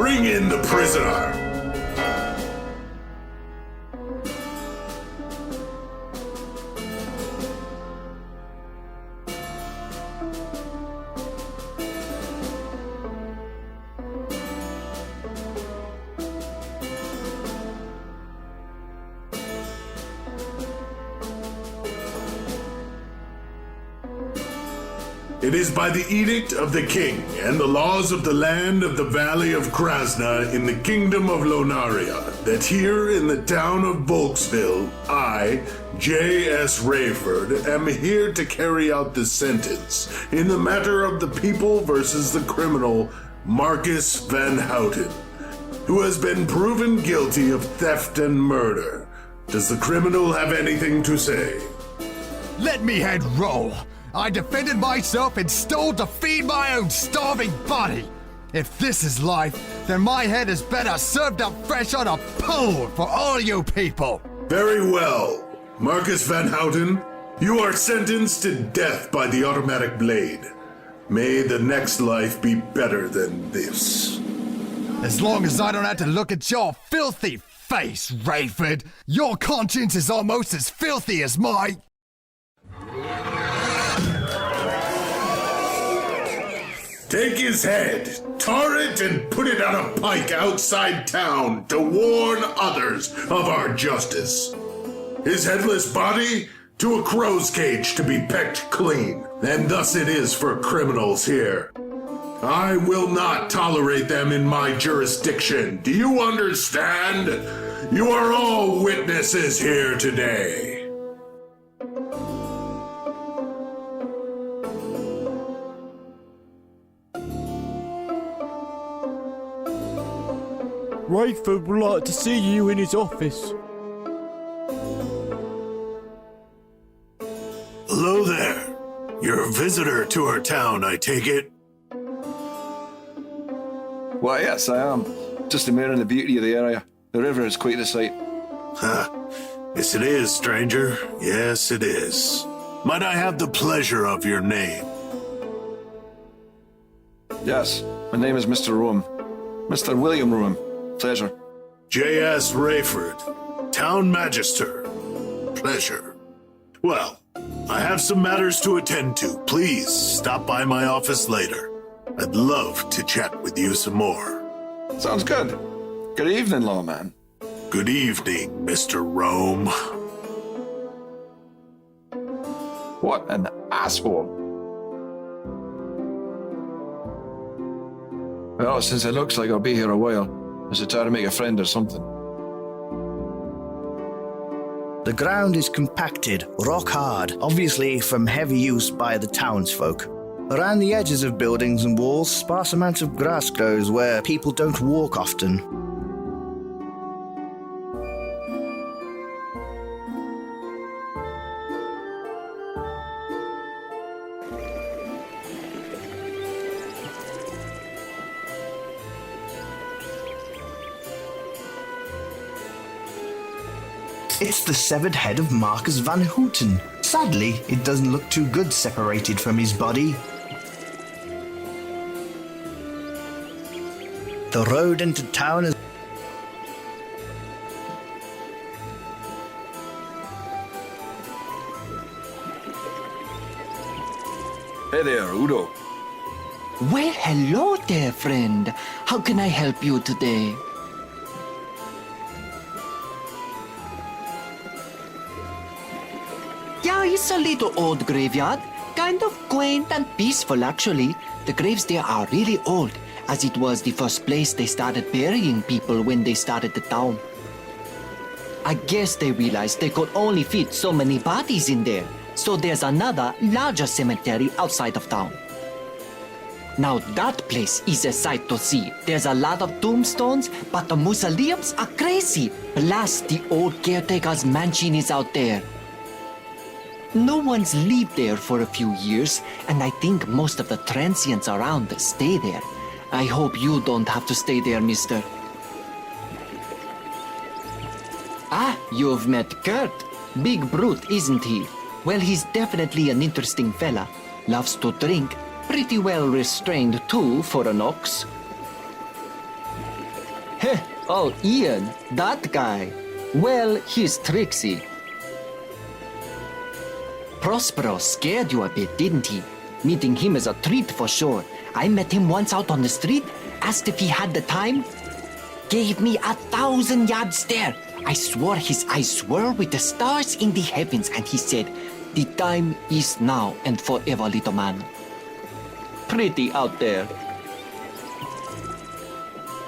Bring in the prisoner. It is by the edict of the king and the laws of the land of the valley of Krasna in the kingdom of Lonaria that here in the town of Volksville, I, J.S. Rayford, am here to carry out the sentence in the matter of the people versus the criminal Marcus Van Houten, who has been proven guilty of theft and murder. Does the criminal have anything to say? Let me head roll. I defended myself and stole to feed my own starving body. If this is life, then my head is better served up fresh on a pole for all you people. Very well. Marcus Van Houten, you are sentenced to death by the automatic blade. May the next life be better than this. As long as I don't have to look at your filthy face, Rayford, your conscience is almost as filthy as my... Take his head, tar it, and put it on a pike outside town to warn others of our justice. His headless body to a crow's cage to be pecked clean, and thus it is for criminals here. I will not tolerate them in my jurisdiction. Do you understand? You are all witnesses here today. Rayford would like to see you in his office. Hello there. You're a visitor to our town, I take it? Why, yes, I am. Just admiring the beauty of the area. The river is quite a sight. Yes, it is, stranger. Yes, it is. Might I have the pleasure of your name? Yes, my name is Mr. Rome. Mr. William Rome. Pleasure. J.S. Rayford, Town Magister. Pleasure. Well, I have some matters to attend to. Please stop by my office later. I'd love to chat with you some more. Sounds good. Good evening, lawman. Good evening, Mr. Rome. What an asshole. Well, since it looks like I'll be here a while, I should try to make a friend or something. The ground is compacted, rock hard, obviously from heavy use by the townsfolk. Around the edges of buildings and walls, sparse amounts of grass grows where people don't walk often. It's the severed head of Marcus Van Houten. Sadly, it doesn't look too good separated from his body. The road into town is... Hey there, Udo. Well, hello there, friend. How can I help you today? Yeah, it's a little old graveyard. Kind of quaint and peaceful, actually. The graves there are really old, as it was the first place they started burying people when they started the town. I guess they realized they could only fit so many bodies in there, so there's another, larger cemetery outside of town. Now that place is a sight to see. There's a lot of tombstones, but the mausoleums are crazy. Plus, the old caretaker's mansion is out there. No one's lived there for a few years, and I think most of the transients around stay there. I hope you don't have to stay there, mister. Ah, you've met Kurt. Big brute, isn't he? Well, he's definitely an interesting fella. Loves to drink. Pretty well restrained, too, for an ox. Oh, Ian, that guy. Well, he's tricksy. Prospero scared you a bit, didn't he? Meeting him is a treat for sure. I met him once out on the street, asked if he had the time. Gave me 1,000-yard stare. I swore his eyes swirled with the stars in the heavens, and he said, "The time is now and forever, little man." Pretty out there.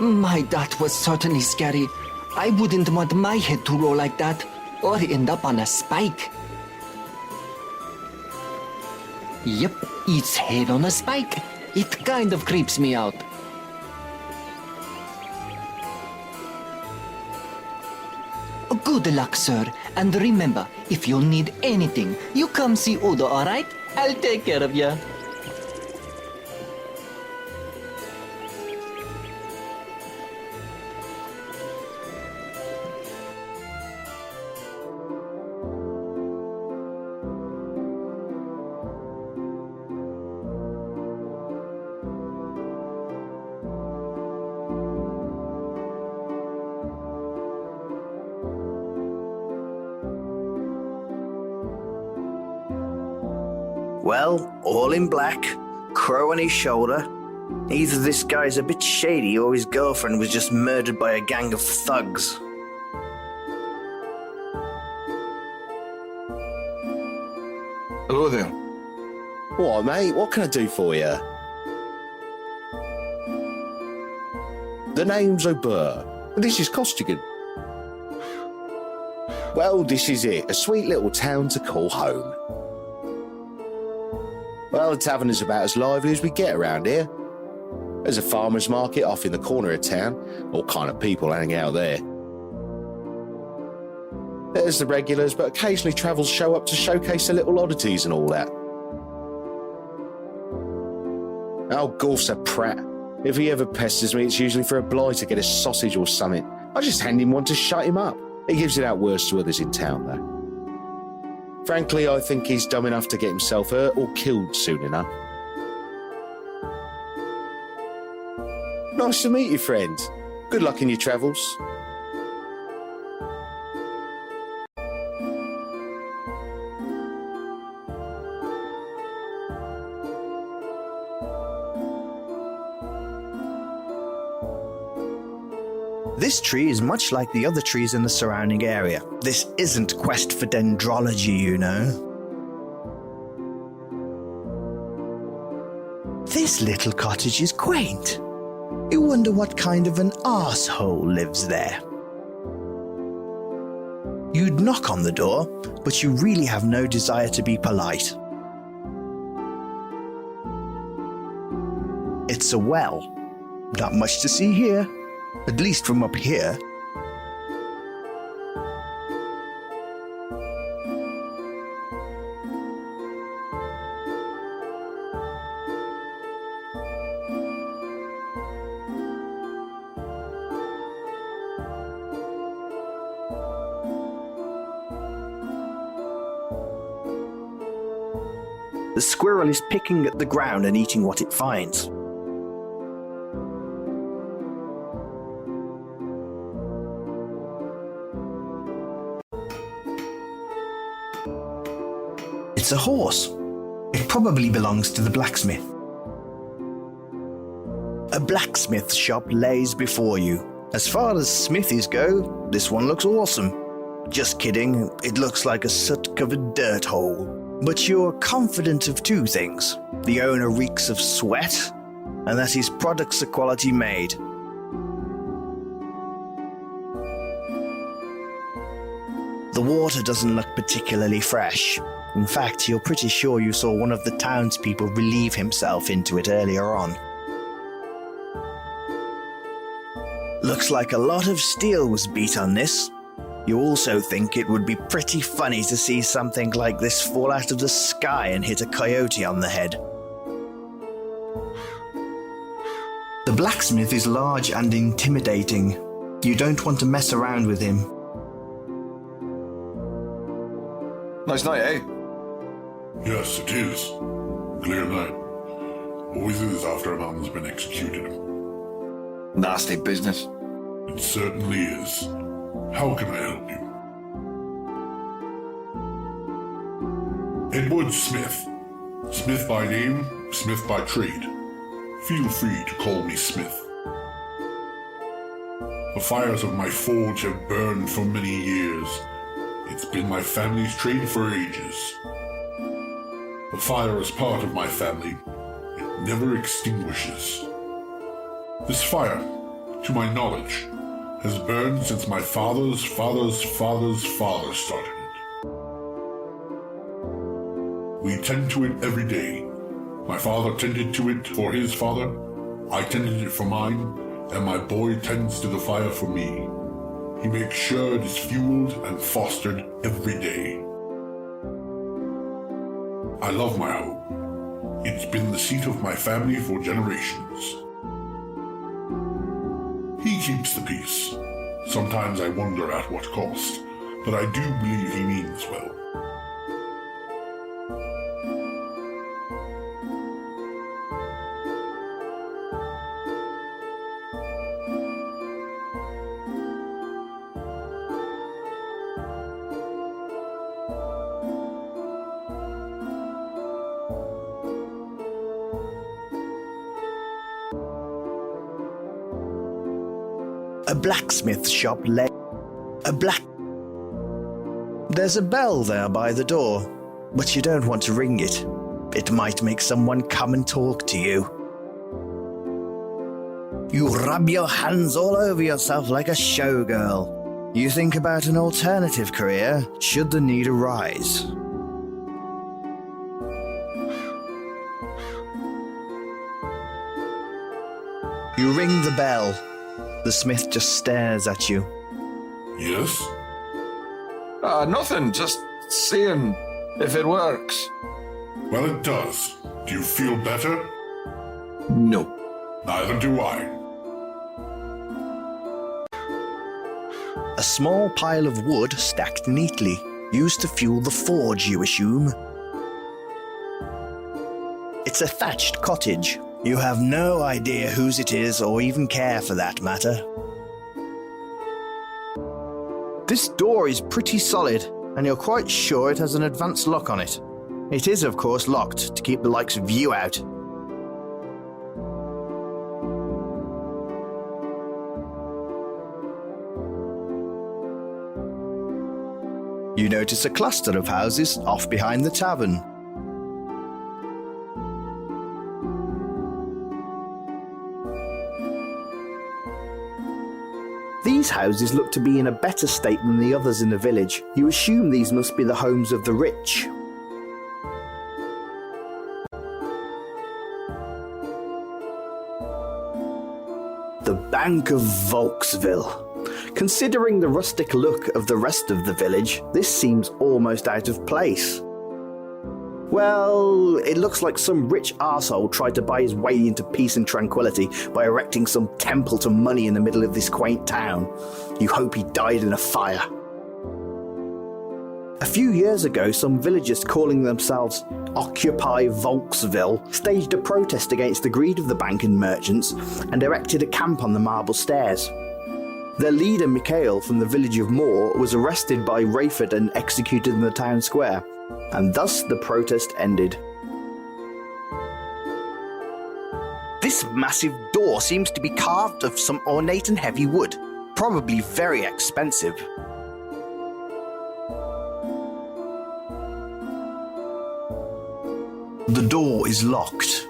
My, that was certainly scary. I wouldn't want my head to roll like that, or end up on a spike. Yep, its head on a spike. It kind of creeps me out. Good luck, sir. And remember, if you need anything, you come see Udo, alright? I'll take care of you. Well, all in black, crow on his shoulder. Either this guy's a bit shady or his girlfriend was just murdered by a gang of thugs. Hello there. What, mate? What can I do for you? The name's O'Burr. This is Costigan. Well, this is it. A sweet little town to call home. Well, the tavern is about as lively as we get around here. There's a farmer's market off in the corner of town. All kind of people hang out there. There's the regulars, but occasionally travellers show up to showcase their little oddities and all that. Oh, Golf's a prat. If he ever pesters me, it's usually for a blight to get a sausage or something. I just hand him one to shut him up. He gives it out worse to others in town, though. Frankly, I think he's dumb enough to get himself hurt or killed soon enough. Nice to meet you, friend. Good luck in your travels. This tree is much like the other trees in the surrounding area. This isn't quest for dendrology, you know. This little cottage is quaint. You wonder what kind of an arsehole lives there. You'd knock on the door, but you really have no desire to be polite. It's a well. Not much to see here. At least from up here. The squirrel is picking at the ground and eating what it finds. It's a horse. It probably belongs to the blacksmith. A blacksmith shop lays before you. As far as smithies go, this one looks awesome. Just kidding, it looks like a soot-covered dirt hole. But you're confident of two things. The owner reeks of sweat, and that his products are quality made. The water doesn't look particularly fresh. In fact, you're pretty sure you saw one of the townspeople relieve himself into it earlier on. Looks like a lot of steel was beat on this. You also think it would be pretty funny to see something like this fall out of the sky and hit a coyote on the head. The blacksmith is large and intimidating. You don't want to mess around with him. Nice night, eh? Yes, it is. Clear night. Always is after a man's been executed. Nasty business. It certainly is. How can I help you? Edward Smith. Smith by name, Smith by trade. Feel free to call me Smith. The fires of my forge have burned for many years. It's been my family's trade for ages. The fire is part of my family. It never extinguishes. This fire, to my knowledge, has burned since my father's father's father's father started it. We tend to it every day. My father tended to it for his father, I tended it for mine, and my boy tends to the fire for me. He makes sure it is fueled and fostered every day. I love my home. It's been the seat of my family for generations. He keeps the peace. Sometimes I wonder at what cost, but I do believe he means well. A blacksmith shop There's a bell there by the door, but you don't want to ring it. It might make someone come and talk to you. You rub your hands all over yourself like a showgirl. You think about an alternative career should the need arise. You ring the bell. The smith just stares at you. Yes? Nothing, just seeing if it works. Well, it does. Do you feel better? No. Neither do I. A small pile of wood stacked neatly, used to fuel the forge, you assume. It's a thatched cottage. You have no idea whose it is, or even care for that matter. This door is pretty solid, and you're quite sure it has an advanced lock on it. It is, of course, locked to keep the likes of you out. You notice a cluster of houses off behind the tavern. These houses look to be in a better state than the others in the village. You assume these must be the homes of the rich. The Bank of Volksville. Considering the rustic look of the rest of the village, this seems almost out of place. Well, it looks like some rich arsehole tried to buy his way into peace and tranquility by erecting some temple to money in the middle of this quaint town. You hope he died in a fire. A few years ago, some villagers calling themselves Occupy Volksville staged a protest against the greed of the bank and merchants and erected a camp on the marble stairs. Their leader, Mikhail, from the village of Moor, was arrested by Rayford and executed in the town square, and thus the protest ended. This massive door seems to be carved of some ornate and heavy wood, probably very expensive. The door is locked.